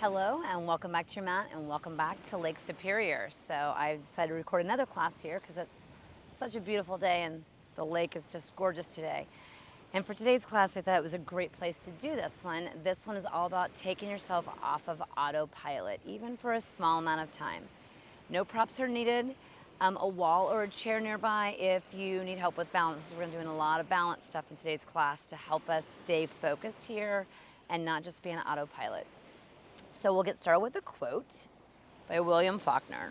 Hello and welcome back to your mat and welcome back to Lake Superior. So I decided to record another class here because it's such a beautiful day and the lake is just gorgeous today. And for today's class, I thought it was a great place to do this one. This one is all about taking yourself off of autopilot, even for a small amount of time. No props are needed. A wall or a chair nearby if you need help with balance. We're going to be doing a lot of balance stuff in today's class to help us stay focused here and not just be on autopilot. So we'll get started with a quote by William Faulkner.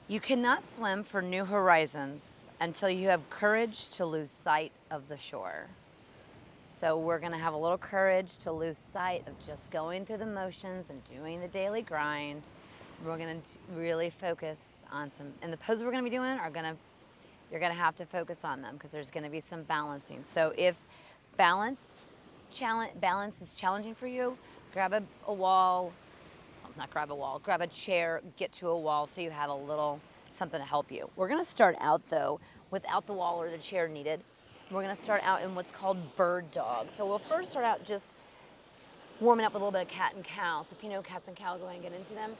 You cannot swim for new horizons until you have courage to lose sight of the shore. So we're going to have a little courage to lose sight of just going through the motions and doing the daily grind. We're going to really focus on and the poses we're going to be doing you're going to have to focus on them because there's going to be some balancing. So if balance is challenging for you, grab grab a chair, get to a wall so you have a little something to help you. We're going to start out though without the wall or the chair needed. We're going to start out in what's called bird dog. So we'll first start out just warming up with a little bit of cat and cow. So if you know cat and cow, go ahead and get into them.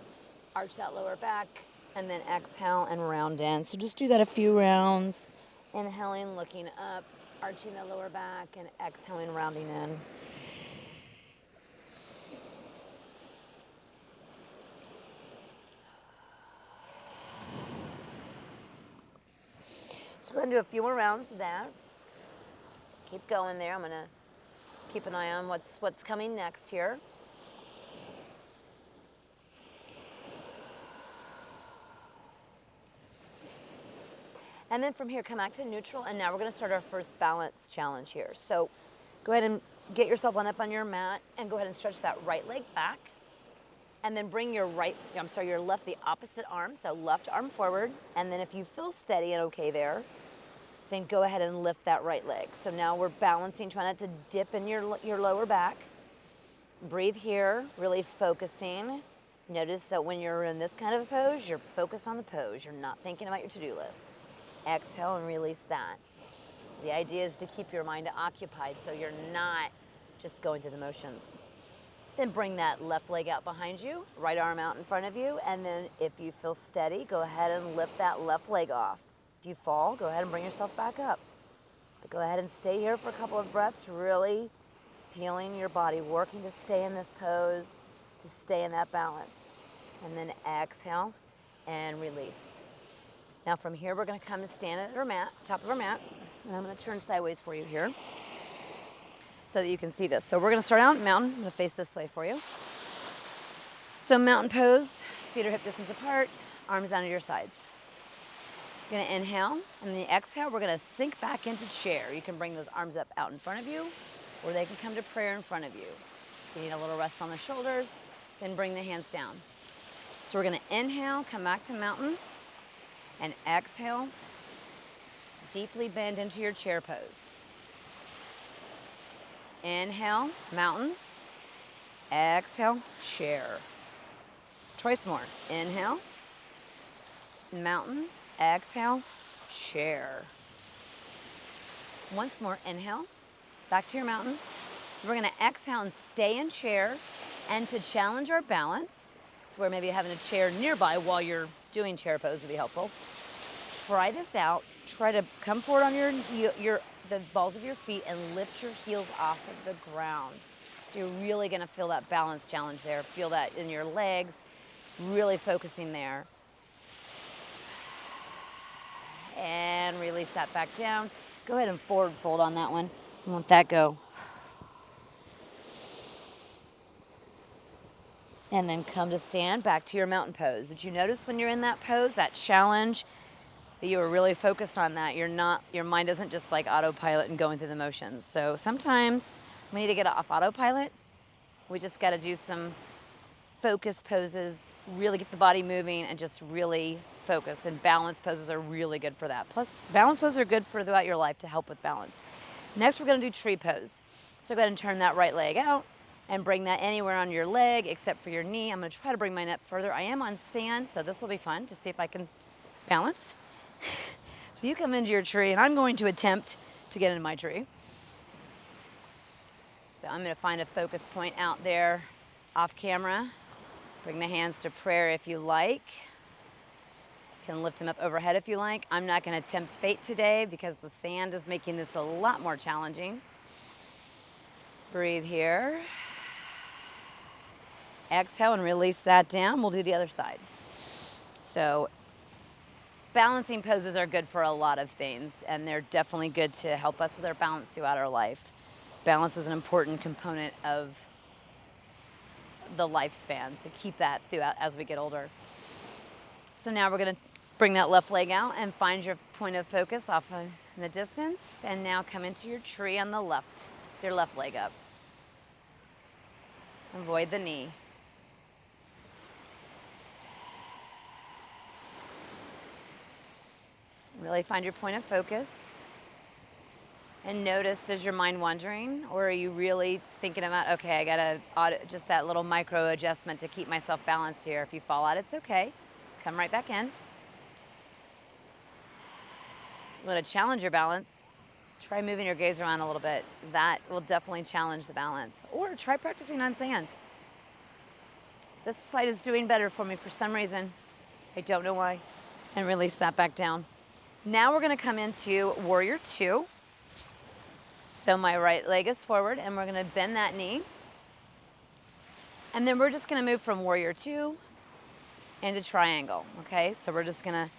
Arch that lower back and then exhale and round in. So just do that a few rounds. Inhaling, looking up, arching the lower back and exhaling, rounding in. So go ahead and do a few more rounds of that. Keep going there. I'm going to keep an eye on what's coming next here. And then from here, come back to neutral. And now we're going to start our first balance challenge here. So go ahead and get yourself up on your mat and go ahead and stretch that right leg back. And then bring your left the opposite arm. So left arm forward. And then if you feel steady and okay there, then go ahead and lift that right leg. So now we're balancing, trying not to dip in your lower back. Breathe here, really focusing. Notice that when you're in this kind of a pose, you're focused on the pose. You're not thinking about your to-do list. Exhale and release that. The idea is to keep your mind occupied so you're not just going through the motions. Then bring that left leg out behind you, right arm out in front of you, and then if you feel steady, go ahead and lift that left leg off. If you fall, go ahead and bring yourself back up. But go ahead and stay here for a couple of breaths, really feeling your body working to stay in this pose, to stay in that balance. And then exhale and release. Now from here, we're going to come and stand at our mat, top of our mat, and I'm going to turn sideways for you here so that you can see this. So we're going to start out in mountain. I'm going to face this way for you. So mountain pose, feet are hip distance apart, arms down to your sides. You're going to inhale, and then the exhale, we're going to sink back into chair. You can bring those arms up out in front of you, or they can come to prayer in front of you. If you need a little rest on the shoulders, then bring the hands down. So we're going to inhale, come back to mountain, and exhale, deeply bend into your chair pose. Inhale, mountain, exhale, chair. Twice more. Inhale, mountain, exhale, chair. Once more, inhale, back to your mountain. We're going to exhale and stay in chair. And to challenge our balance, so where maybe having a chair nearby while you're doing chair pose would be helpful. Try this out. Try to come forward on the balls of your feet and lift your heels off of the ground. So you're really going to feel that balance challenge there. Feel that in your legs, really focusing there. And release that back down. Go ahead and forward fold on that one. And let that go. And then come to stand back to your mountain pose. Did you notice when you're in that pose, that challenge, that you were really focused on that? Your mind isn't just like autopilot and going through the motions. So sometimes we need to get off autopilot. We just got to do some focus poses, really get the body moving and just really focus. And balance poses are really good for that. Plus, balance poses are good for throughout your life to help with balance. Next, we're going to do tree pose. So go ahead and turn that right leg out and bring that anywhere on your leg except for your knee. I'm going to try to bring mine up further. I am on sand, so this will be fun to see if I can balance. So you come into your tree, and I'm going to attempt to get into my tree. So I'm going to find a focus point out there Off camera, bring the hands to prayer if you like. You can lift them up overhead if you like. I'm not going to tempt fate today because the sand is making this a lot more challenging. Breathe here. Exhale and release that down. We'll do the other side. So balancing poses are good for a lot of things, and they're definitely good to help us with our balance throughout our life. Balance is an important component of the lifespan, so keep that throughout as we get older. So now we're going to bring that left leg out and find your point of focus off in the distance, and now come into your tree on the left, with your left leg up. Avoid the knee. Really find your point of focus. And notice, is your mind wandering, or are you really thinking about, okay, I gotta just that little micro adjustment to keep myself balanced here. If you fall out, it's okay. Come right back in. You want to challenge your balance? Try moving your gaze around a little bit. That will definitely challenge the balance. Or try practicing on sand. This side is doing better for me for some reason. I don't know why. And release that back down. Now we're going to come into Warrior Two. So my right leg is forward, and we're going to bend that knee. And then we're just going to move from Warrior Two into Triangle, okay? So we're just going to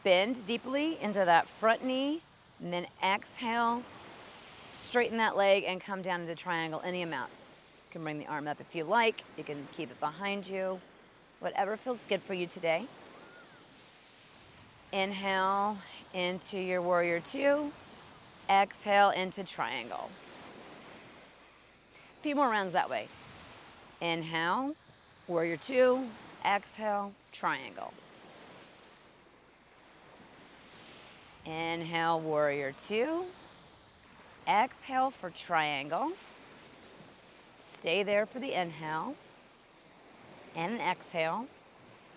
bend deeply into that front knee, and then exhale, straighten that leg, and come down into Triangle any amount. You can bring the arm up if you like. You can keep it behind you. Whatever feels good for you today. Inhale into your Warrior Two. Exhale into Triangle. A few more rounds that way. Inhale, Warrior Two. Exhale, Triangle. Inhale, Warrior Two. Exhale for Triangle. Stay there for the inhale and an exhale.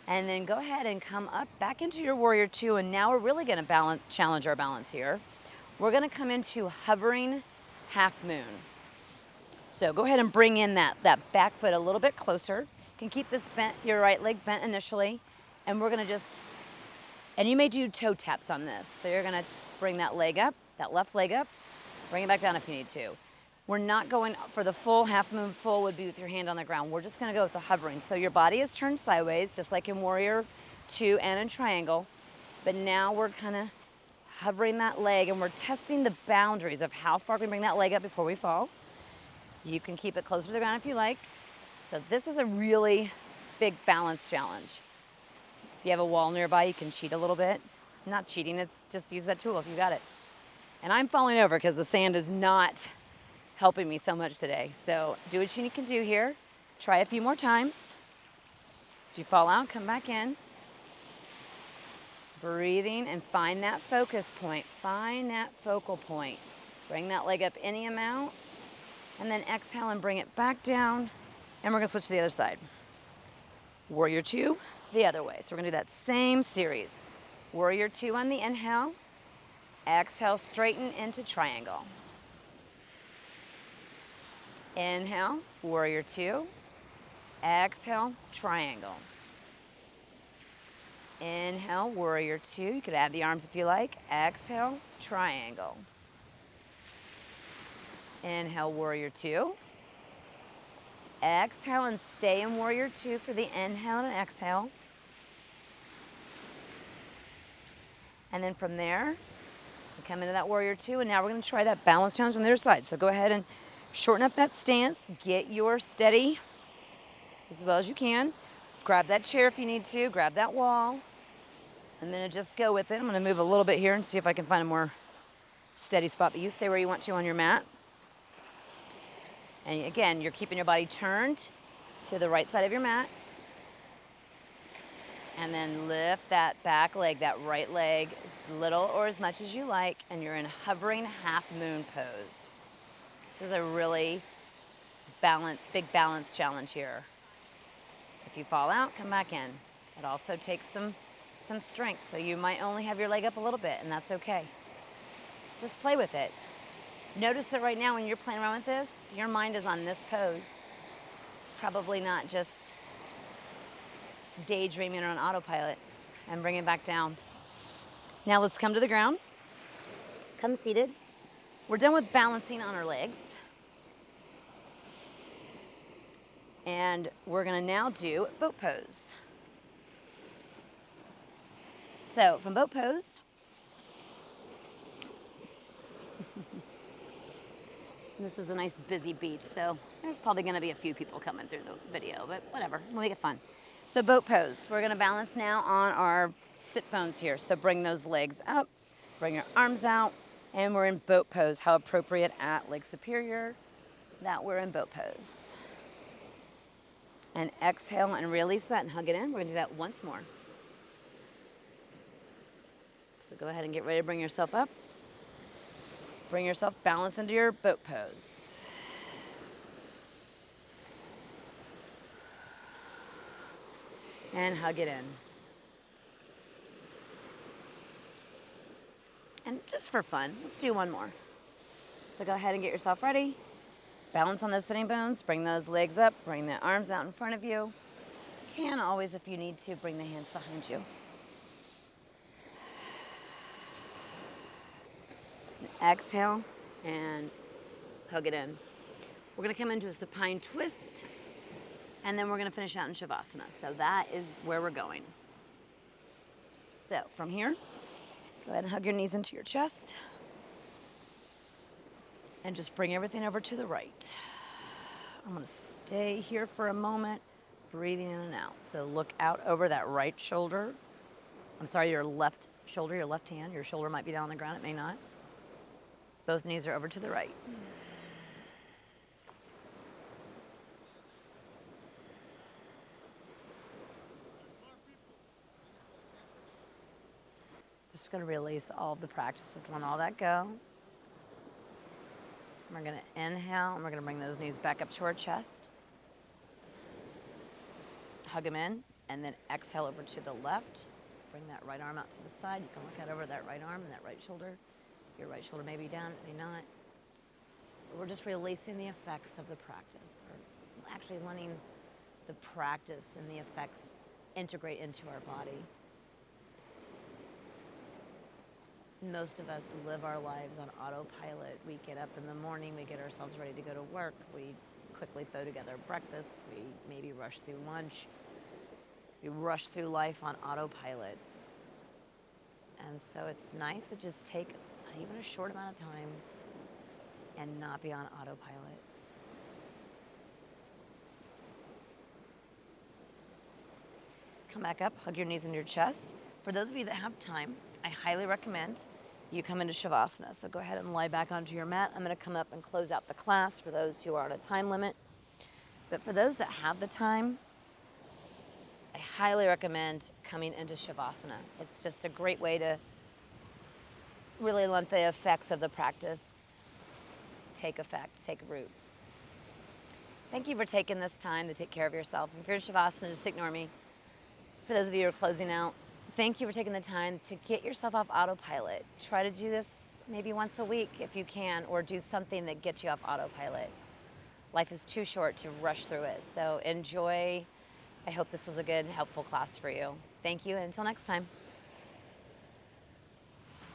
And then go ahead and come up back into your Warrior Two. And now we're really going to challenge our balance here. We're going to come into hovering half moon. So go ahead and bring in that back foot a little bit closer. You can keep this bent, your right leg bent initially. And we're going to and you may do toe taps on this. So you're going to bring that leg up, that left leg up, bring it back down if you need to. We're not going for the full half moon. Full would be with your hand on the ground. We're just going to go with the hovering. So your body is turned sideways, just like in Warrior Two and in Triangle. But now we're kind of hovering that leg, and we're testing the boundaries of how far we can bring that leg up before we fall. You can keep it closer to the ground if you like. So this is a really big balance challenge. If you have a wall nearby, you can cheat a little bit. Not cheating, it's just use that tool if you got it. And I'm falling over because the sand is not helping me so much today. So do what you can do here. Try a few more times. If you fall out, come back in. Breathing and find that focus point. Find that focal point. Bring that leg up any amount. And then exhale and bring it back down. And we're going to switch to the other side. Warrior Two, the other way. So we're going to do that same series. Warrior Two on the inhale. Exhale, straighten into Triangle. Inhale, Warrior Two. Exhale, Triangle. Inhale, Warrior Two. You could add the arms if you like. Exhale, Triangle. Inhale, Warrior Two. Exhale and stay in Warrior Two for the inhale and exhale. And then from there, we come into that Warrior Two, and now we're going to try that balance challenge on the other side. So go ahead and shorten up that stance. Get your steady as well as you can. Grab that chair if you need to. Grab that wall. I'm going to just go with it. I'm going to move a little bit here and see if I can find a more steady spot. But you stay where you want to on your mat. And again, you're keeping your body turned to the right side of your mat. And then lift that back leg, that right leg, as little or as much as you like. And you're in hovering half moon pose. This is a really big balance challenge here. If you fall out, come back in. It also takes some strength, so you might only have your leg up a little bit, and that's okay. Just play with it. Notice that right now when you're playing around with this, your mind is on this pose. it's probably not just daydreaming on autopilot, and bring it back down. Now let's come to the ground. Come seated. We're done with balancing on our legs. And we're gonna now do boat pose. So from boat pose, this is a nice busy beach, so there's probably gonna be a few people coming through the video, but whatever, we'll make it fun. So boat pose, we're gonna balance now on our sit bones here. So bring those legs up, bring your arms out, and we're in boat pose. How appropriate at Lake Superior that we're in boat pose. And exhale and release that and hug it in. We're gonna do that once more. So go ahead and get ready to bring yourself up. Bring yourself balance into your boat pose. And hug it in. And just for fun, let's do one more. So go ahead and get yourself ready. Balance on those sitting bones, bring those legs up, bring the arms out in front of you. You can always, if you need to, bring the hands behind you. Exhale and hug it in. We're gonna come into a supine twist, and then we're gonna finish out in Shavasana. So that is where we're going. So from here, go ahead and hug your knees into your chest. And just bring everything over to the right. I'm gonna stay here for a moment, breathing in and out. So look out over that right shoulder. I'm sorry, your left shoulder, your left hand. Your shoulder might be down on the ground, it may not. Both knees are over to the right. Just gonna release all of the practice, just let all that go. We're gonna inhale, and we're gonna bring those knees back up to our chest. Hug them in, and then exhale over to the left. Bring that right arm out to the side. You can look out over that right arm and that right shoulder. Your right shoulder may be down, it may not. But we're just releasing the effects of the practice, or actually letting the practice and the effects integrate into our body. Most of us live our lives on autopilot. We get up in the morning, we get ourselves ready to go to work, we quickly throw together breakfast, we maybe rush through lunch, we rush through life on autopilot. And so it's nice to just take even a short amount of time and not be on autopilot. Come back up, hug your knees into your chest. For those of you that have time, I highly recommend you come into Shavasana. So go ahead and lie back onto your mat. I'm gonna come up and close out the class for those who are on a time limit. But for those that have the time, I highly recommend coming into Shavasana. It's just a great way to really let the effects of the practice take effect, take root. Thank you for taking this time to take care of yourself. If you're in Shavasana, just ignore me. For those of you who are closing out, thank you for taking the time to get yourself off autopilot. Try to do this maybe once a week if you can, or do something that gets you off autopilot. Life is too short to rush through it. So enjoy. I hope this was a good, helpful class for you. Thank you, and until next time.